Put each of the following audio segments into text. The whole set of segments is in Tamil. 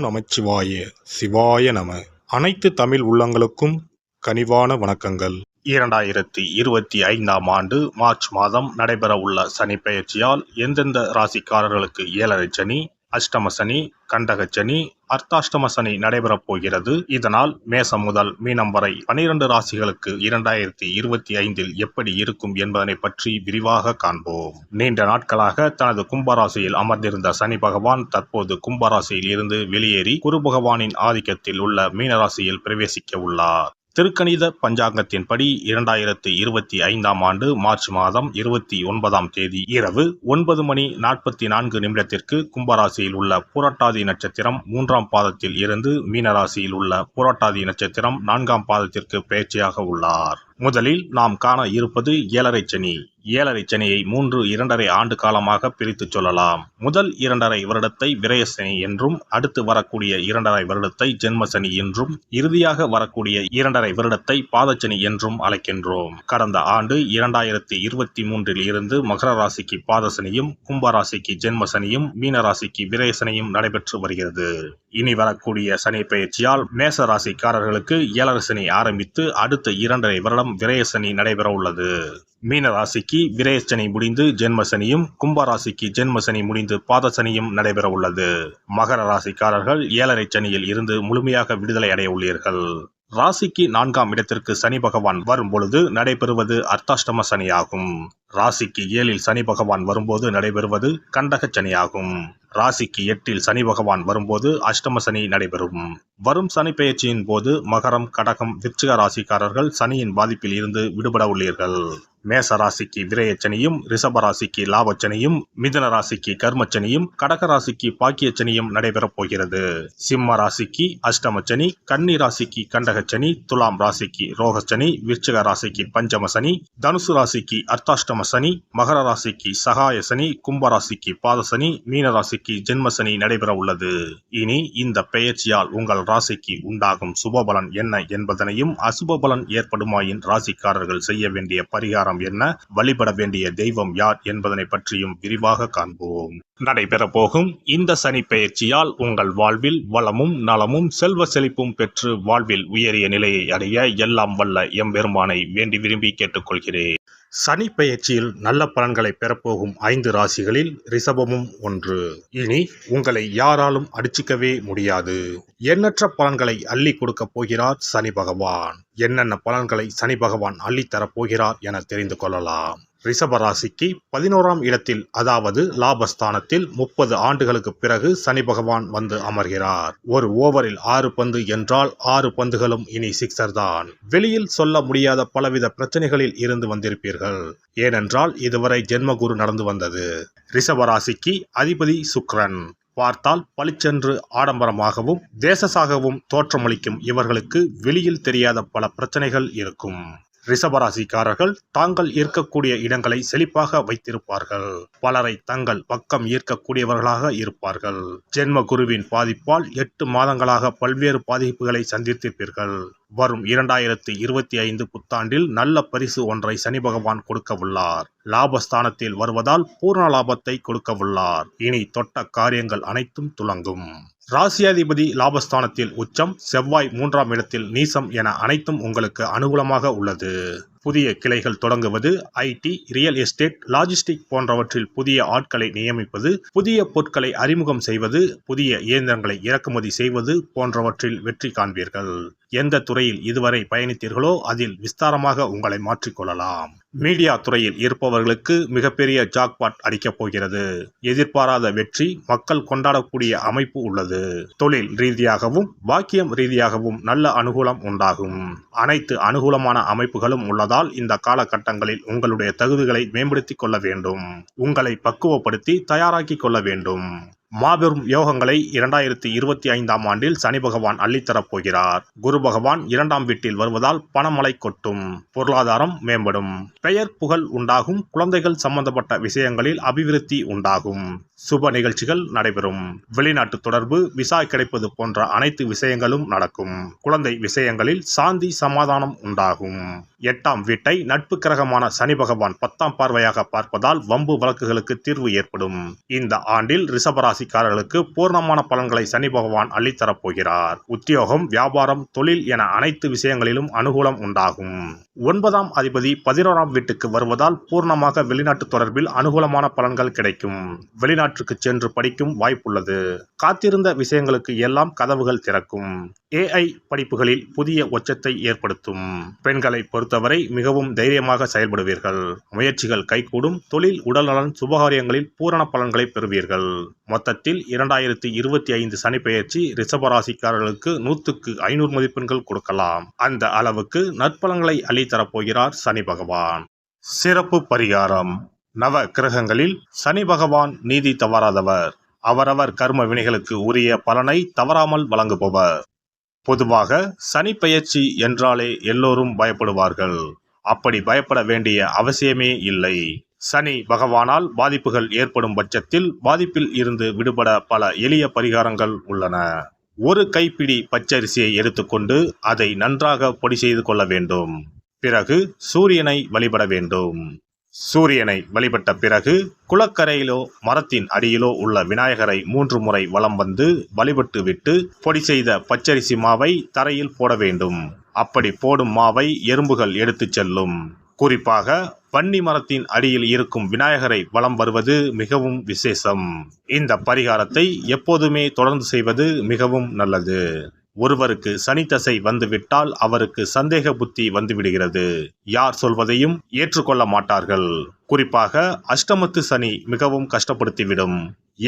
நமச்சிவாய சிவாய நம. அனைத்து தமிழ் உள்ளங்களுக்கும் கனிவான வணக்கங்கள். 2025ஆம் ஆண்டு மார்ச் மாதம் நடைபெற உள்ள சனி பெயர்ச்சியால் எந்தெந்த ராசிக்காரர்களுக்கு ஏழரை சனி, அஷ்டம சனி, கண்டக சனி, அர்த்தாஷ்டம சனி நடைபெறப் போகிறது. இதனால் மேசம் முதல் மீனம் வரை 12 ராசிகளுக்கு 2025இல் எப்படி இருக்கும் என்பதனை பற்றி விரிவாக காண்போம். நீண்ட நாட்களாக தனது கும்பராசியில் அமர்ந்திருந்த சனி பகவான் தற்போது கும்பராசியில் இருந்து வெளியேறி குரு பகவானின் ஆதிக்கத்தில் உள்ள மீனராசியில் பிரவேசிக்க உள்ளார். திருக்கணித பஞ்சாங்கத்தின்படி 2025ஆம் ஆண்டு மார்ச் மாதம் 29ஆம் தேதி இரவு 9:44 கும்பராசியில் உள்ள புரட்டாதி நட்சத்திரம் 3ஆம் பாதத்தில் இருந்து மீனராசியில் உள்ள புரட்டாதி நட்சத்திரம் 4ஆம் பாதத்திற்கு பெயர்ச்சியாக உள்ளார். முதலில் நாம் காண இருப்பது ஏழரை சனி. ஏழரை சனியை 2.5 ஆண்டு காலமாக பிரித்து சொல்லலாம். முதல் 2.5 வருடத்தை விரயசனி என்றும், அடுத்து வரக்கூடிய 2.5 வருடத்தை ஜென்மசனி என்றும், இறுதியாக வரக்கூடிய 2.5 வருடத்தை பாதச்சனி என்றும் அழைக்கின்றோம். கடந்த ஆண்டு 2023இல் இருந்து மகர ராசிக்கு பாதசனியும், கும்பராசிக்கு ஜென்மசனியும், மீனராசிக்கு விரயசனியும் நடைபெற்று வருகிறது. இனி வரக்கூடிய சனி பெயர்ச்சியால் மேச ராசிக்காரர்களுக்கு ஏழரை சனி ஆரம்பித்து அடுத்த 2.5 வருடம் விரயசனி நடைபெற உள்ளது. மீன ராசிக்கு விரயசனி முடிந்து ஜென்மசனியும், கும்பராசிக்கு ஜென்மசனி முடிந்து பாதசனியும் நடைபெற உள்ளது. மகர ராசிக்காரர்கள் ஏழரை சனியில் இருந்து முழுமையாக விடுதலை அடைய உள்ளீர்கள். ராசிக்கு 4ஆம் இடத்திற்கு சனி பகவான் வரும் பொழுது நடைபெறுவது அர்த்தாஷ்டம சனியாகும். ராசிக்கு 7இல் சனி பகவான் வரும்போது நடைபெறுவது கண்டக சனியாகும். ராசிக்கு 8இல் சனி பகவான் வரும்போது அஷ்டம சனி நடைபெறும். வரும் சனி பெயர்ச்சியின் போது மகரம், கடகம், விருச்சிக ராசிக்காரர்கள் சனியின் பாதிப்பில் இருந்து விடுபட உள்ளீர்கள். மேச ராசிக்கு விரயச்சனியும், ரிஷப ராசிக்கு லாபச்சனியும், மிதுன ராசிக்கு கர்மச்சனியும், கடக ராசிக்கு பாக்கியச்சனியும் நடைபெறப் போகிறது. சிம்ம ராசிக்கு அஷ்டமச்சனி, கன்னி ராசிக்கு கண்டகச்சனி, துலாம் ராசிக்கு ரோகச்சனி, விருச்சிக ராசிக்கு பஞ்சம சனி, தனுசு ராசிக்கு அர்த்தாஷ்டம சனி, மகர ராசிக்கு சகாய சனி, கும்பராசிக்கு பாதசனி, மீன ராசிக்கு ஜென்மசனி நடைபெற உள்ளது. இனி இந்த பெயர்ச்சியால் உங்கள் ராசிக்கு உண்டாகும் சுபபலன் என்ன என்பதனையும், அசுப பலன் ஏற்படுமாயின் ராசிக்காரர்கள் செய்ய வேண்டிய பரிகாரம் என்ன, வழிபட வேண்டிய தெய்வம் யார் என்பதனை பற்றியும் விரிவாக காண்போம். நடைபெற போகும் இந்த சனி பெயர்ச்சியால் உங்கள் வாழ்வில் வளமும் நலமும் செல்வ செழிப்பும் பெற்று வாழ்வில் உயரிய நிலையை அடைய எல்லாம் வல்ல எம்பெருமானை வேண்டி விரும்பி கேட்டுக்கொள்கிறேன். சனி பெயர்ச்சியில் நல்ல பலன்களை பெறப்போகும் 5 ராசிகளில் ரிஷபமும் ஒன்று. இனி உங்களை யாராலும் அடிச்சிக்கவே முடியாது. எண்ணற்ற பலன்களை அள்ளி கொடுக்க போகிறார் சனி பகவான். என்னென்ன பலன்களை சனி பகவான் அள்ளித்தரப் போகிறார் என தெரிந்து கொள்ளலாம். ரிஷப ராசிக்கு 11ஆம் இடத்தில், அதாவது லாபஸ்தானத்தில் 30 ஆண்டுகளுக்கு பிறகு சனி பகவான் வந்து அமர்கிறார். ஒரு ஓவரில் 6 பந்து என்றால் 6 பந்துகளும் இனி சிக்ஸர் தான். வெளியில் சொல்ல முடியாத பலவித பிரச்சனைகளில் இருந்து வந்திருப்பீர்கள். ஏனென்றால் இதுவரை ஜென்மகுரு நடந்து வந்தது. ரிஷப ராசிக்கு அதிபதி சுக்கிரன். பார்த்தால் பளிச்சென்று ஆடம்பரமாகவும் தேசசாகவும் தோற்றமளிக்கும் இவர்களுக்கு வெளியில் தெரியாத பல பிரச்சனைகள் இருக்கும். ரிஷபராசிக்காரர்கள் தாங்கள் இருக்கக்கூடிய இடங்களை செழிப்பாக வைத்திருப்பார்கள். பலரை தங்கள் பக்கம் ஈர்க்கக்கூடியவர்களாக இருப்பார்கள். ஜென்ம குருவின் பாதிப்பால் 8 மாதங்களாக பல்வேறு பாதிப்புகளை சந்தித்திருப்பீர்கள். வரும் 2025 புத்தாண்டில் நல்ல பரிசு ஒன்றை சனி பகவான் கொடுக்க உள்ளார். லாபஸ்தானத்தில் வருவதால் பூர்ண லாபத்தை கொடுக்க உள்ளார். இனி தொட்ட காரியங்கள் அனைத்தும் துலங்கும். ராசியாதிபதி லாபஸ்தானத்தில் உச்சம், செவ்வாய் 3ஆம் இடத்தில் நீசம் என அனைத்தும் உங்களுக்கு அனுகூலமாக உள்ளது. புதிய கிளைகள் தொடங்குவது, ஐடி, ரியல் எஸ்டேட், லாஜிஸ்டிக் போன்றவற்றில் புதிய ஆட்களை நியமிப்பது, புதிய பொருட்களை அறிமுகம் செய்வது, புதிய இயந்திரங்களை இறக்குமதி செய்வது போன்றவற்றில் வெற்றி காண்பீர்கள். எந்த துறையில் இதுவரை பயணித்தீர்களோ அதில் விஸ்தாரமாக உங்களை மாற்றிக்கொள்ளலாம். மீடியா துறையில் இருப்பவர்களுக்கு மிகப்பெரிய ஜாக்பாட் அடிக்கப் போகிறது. எதிர்பாராத வெற்றி, மக்கள் கொண்டாடக்கூடிய அமைப்பு உள்ளது. தொழில் ரீதியாகவும் பாக்கியம் ரீதியாகவும் நல்ல அனுகூலம் உண்டாகும். அனைத்து அனுகூலமான அமைப்புகளும் உள்ளதால் இந்த காலகட்டங்களில் உங்களுடைய தகுதிகளை மேம்படுத்திக் கொள்ள வேண்டும். உங்களை பக்குவப்படுத்தி தயாராக்கி கொள்ள வேண்டும். மாபெரும் யோகங்களை 2025ஆம் ஆண்டில் சனி பகவான் அள்ளித்தரப் போகிறார். குரு பகவான் 2ஆம் வீட்டில் வருவதால் பணமழை கொட்டும். பொருளாதாரம் மேம்படும். பெயர் புகழ் உண்டாகும். குழந்தைகள் சம்பந்தப்பட்ட விஷயங்களில் அபிவிருத்தி உண்டாகும். சுப நிகழ்ச்சிகள் நடைபெறும். வெளிநாட்டு தொடர்பு, விசா கிடைப்பது போன்ற அனைத்து விஷயங்களும் நடக்கும். குழந்தை விஷயங்களில் சாந்தி சமாதானம் உண்டாகும். 8ஆம் வீட்டை நட்பு கிரகமான சனி பகவான் 10ஆம் பார்வையாக பார்ப்பதால் வம்பு வழக்குகளுக்கு தீர்வு ஏற்படும். இந்த ஆண்டில் ரிஷபராசிக்காரர்களுக்கு பூர்ணமான பலன்களை சனி பகவான் அள்ளித்தரப் போகிறார். உத்தியோகம், வியாபாரம், தொழில் என அனைத்து விஷயங்களிலும் அனுகூலம் உண்டாகும். 9ஆம் அதிபதி 11ஆம் வீட்டுக்கு வருவதால் பூர்ணமாக வெளிநாட்டு தொடர்பில் அனுகூலமான பலன்கள் கிடைக்கும். வெளிநாட்டுக்கு சென்று படிக்கும் வாய்ப்புள்ளது. காத்திருந்த விஷயங்களுக்கு எல்லாம் கதவுகள் திறக்கும். AI படிப்புகளில் புதிய உச்சத்தை ஏற்படுத்தும். பெண்களை பொறுத்தவரை மிகவும் தைரியமாக செயல்படுவீர்கள். முயற்சிகள் கைகூடும். தொழில், உடல்நலன், சுபகாரியங்களில் பூரண பலன்களை பெறுவீர்கள். மொத்தத்தில் 2025 சனி பெயர்ச்சி ரிஷபராசிக்காரர்களுக்கு 100க்கு 500 மதிப்பெண்கள் கொடுக்கலாம். அந்த அளவுக்கு நற்பலன்களை அள்ளித்தரப்போகிறார் சனி பகவான். சிறப்பு பரிகாரம். நவ கிரகங்களில் சனி பகவான் நீதி தவறாதவர். அவரவர் கர்ம வினைகளுக்கு உரிய பலனை தவறாமல் வழங்குபவர். பொதுவாக சனி பெயர்ச்சி என்றாலே எல்லோரும் பயப்படுவார்கள். அப்படி பயப்பட வேண்டிய அவசியமே இல்லை. சனி பகவானால் பாதிப்புகள் ஏற்படும் பட்சத்தில் பாதிப்பில் இருந்து விடுபட பல எளிய பரிகாரங்கள் உள்ளன. ஒரு கைப்பிடி பச்சரிசியை எடுத்துக்கொண்டு அதை நன்றாக பொடி செய்து கொள்ள வேண்டும். பிறகு சூரியனை வழிபட வேண்டும். சூரியனை வழிபட்ட பிறகு குளக்கரையிலோ மரத்தின் அடியிலோ உள்ள விநாயகரை 3 முறை வலம் வந்து வழிபட்டு விட்டு பொடி செய்த பச்சரிசி மாவை தரையில் போட வேண்டும். அப்படி போடும் மாவை எறும்புகள் எடுத்துச் செல்லும். குறிப்பாக வன்னி மரத்தின் அடியில் இருக்கும் விநாயகரை வலம் வருவது மிகவும் விசேஷம். இந்த பரிகாரத்தை எப்போதுமே தொடர்ந்து செய்வது மிகவும் நல்லது. ஒருவருக்கு சனி தசை வந்துவிட்டால் அவருக்கு சந்தேக புத்தி வந்துவிடுகிறது. யார் சொல்வதையும் ஏற்றுக்கொள்ள மாட்டார்கள். குறிப்பாக அஷ்டமத்து சனி மிகவும் கஷ்டப்படுத்திவிடும்.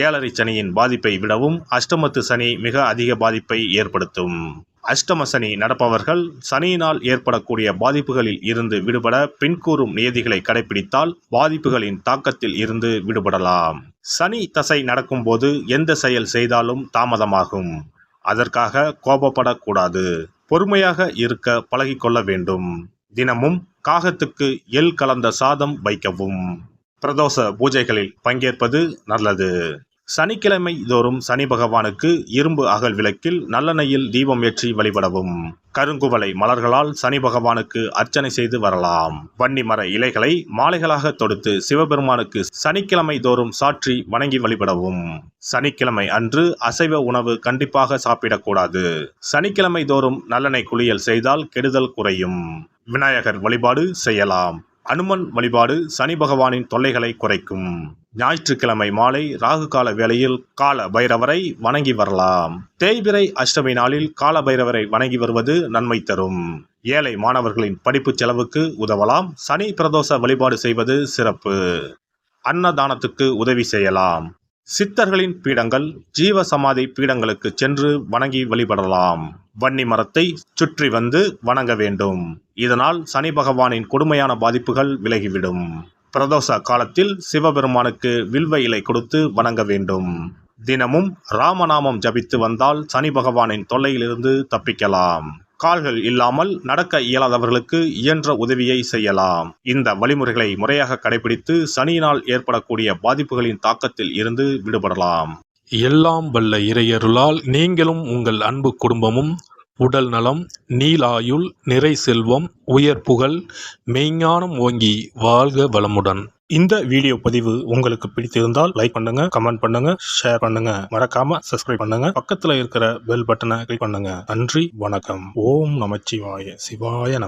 7.5 சனியின் பாதிப்பை விடவும் அஷ்டமத்து சனி மிக அதிக பாதிப்பை ஏற்படுத்தும். அஷ்டம சனி நடப்பவர்கள் சனியினால் ஏற்படக்கூடிய பாதிப்புகளில் இருந்து விடுபட பின்கூறும் நியதிகளை கடைபிடித்தால் பாதிப்புகளின் தாக்கத்தில் இருந்து விடுபடலாம். சனி தசை நடக்கும்போது எந்த செயல் செய்தாலும் தாமதமாகும். அதற்காக கோபப்படக்கூடாது. பொறுமையாக இருக்க பழகிக்கொள்ள வேண்டும். தினமும் காகத்துக்கு எள் கலந்த சாதம் வைக்கவும். பிரதோஷ பூஜைகளில் பங்கேற்பது நல்லது. சனிக்கிழமை தோறும் சனி பகவானுக்கு இரும்பு அகல் விளக்கில் நல்லெண்ணெயில் தீபம் ஏற்றி வழிபடவும். கருங்குவளை மலர்களால் சனி பகவானுக்கு அர்ச்சனை செய்து வரலாம். வன்னி மர இலைகளை மாலைகளாக தொடுத்து சிவபெருமானுக்கு சனிக்கிழமை தோறும் சாற்றி வணங்கி வழிபடவும். சனிக்கிழமை அன்று அசைவ உணவு கண்டிப்பாக சாப்பிடக்கூடாது. சனிக்கிழமை தோறும் நல்லெண்ணெய் குளியல் செய்தால் கெடுதல் குறையும். விநாயகர் வழிபாடு செய்யலாம். அனுமன் வழிபாடு சனி பகவானின் தொல்லைகளை குறைக்கும். ஞாயிற்றுக்கிழமை மாலை ராகு கால வேளையில் கால பைரவரை வணங்கி வரலாம். தேய்பிறை அஷ்டமி நாளில் கால பைரவரை வணங்கி வருவது நன்மை தரும். ஏழை மாணவர்களின் படிப்பு செலவுக்கு உதவலாம். சனி பிரதோஷ வழிபாடு செய்வது சிறப்பு. அன்னதானத்துக்கு உதவி செய்யலாம். சித்தர்களின் பீடங்கள், ஜீவ சமாதி பீடங்களுக்கு சென்று வணங்கி வழிபடலாம். வன்னி மரத்தை சுற்றி வந்து வணங்க வேண்டும். இதனால் சனி பகவானின் கொடுமையான பாதிப்புகள் விலகிவிடும். பிரதோஷ காலத்தில் சிவபெருமானுக்கு வில்வ இலை கொடுத்து வணங்க வேண்டும். தினமும் ராமநாமம் ஜபித்து வந்தால் சனி பகவானின் தொல்லையிலிருந்து தப்பிக்கலாம். கால்கள் இல்லாமல் நடக்க இயலாதவர்களுக்கு இயன்ற உதவியை செய்யலாம். இந்த வழிமுறைகளை முறையாக கடைபிடித்து சனியினால் ஏற்படக்கூடிய பாதிப்புகளின் தாக்கத்தில் இருந்து விடுபடலாம். எல்லாம் வல்ல இறையருளால் நீங்களும் உங்கள் அன்பு குடும்பமும் உடல் நலம், நீலாயுள், நிறை செல்வம், உயர் புகழ், மெய்ஞானம் ஓங்கி வாழ்க வளமுடன். இந்த வீடியோ பதிவு உங்களுக்கு பிடித்திருந்தால் லைக் பண்ணுங்க, கமெண்ட் பண்ணுங்க, ஷேர் பண்ணுங்க. மறக்காம சப்ஸ்கிரைப் பண்ணுங்க. பக்கத்துல இருக்கிற பெல் பட்டனை கிளிக் பண்ணுங்க. நன்றி, வணக்கம். ஓம் நமச்சிவாய. சிவாய நம.